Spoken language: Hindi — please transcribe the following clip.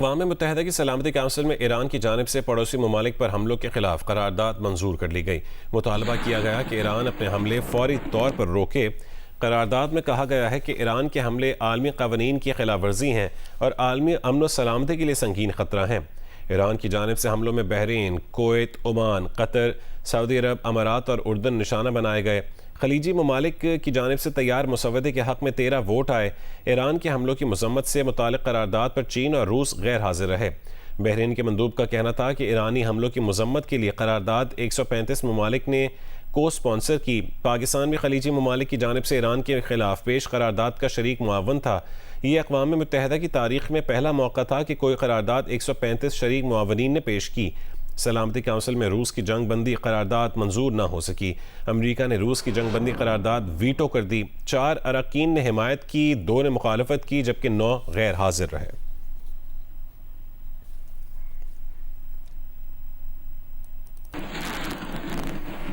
अक़वाम मुत्तहिदा की सलामती काउंसिल में ईरान की जानिब से पड़ोसी ममालिक पर हमलों के खिलाफ करारदाद मंजूर कर ली गई। मुतालबा किया गया कि ईरान अपने हमले फौरी तौर पर रोके। करारदाद में कहा गया है कि ईरान के हमले आलमी क़वानीन की खिलाफ वर्जी हैं और आलमी अमन व सलामती के लिए संगीन ख़तरा हैं। ईरान की जानिब से हमलों में Bahrain, Kuwait, Oman, Qatar, Saudi Arab, अमारात और उर्दन निशाना बनाए गए। खलीजी ममालिक की जानिब से तैयार मुसवदे के हक़ में 13 वोट आए। ईरान के हमलों की मज़म्मत से मुतालिक करारदाद पर चीन और रूस गैर हाजिर रहे। बहरीन के मंदूब का कहना था कि ईरानी हमलों की मज़म्मत के लिए करारदाद 135 ममालिक ने को स्पॉन्सर की। पाकिस्तान भी खलीजी ममालिक की जानिब से ईरान के खिलाफ पेश करारदाद का शरीक मुआवन था। ये अक़वाम मुत्तहिदा की तारीख़ में पहला मौका था कि कोई करारदाद 135 शरीक मुआवनीन ने पेश की। सलामती काउंसिल में रूस की जंग बंदी करारदाद मंजूर न हो सकी। अमरीका ने रूस की जंग बंदी करारदाद वीटो कर दी। 4 अरकान ने हिमायत की, 2 ने मुखालफत की, जबकि 9 गैर हाजिर रहे।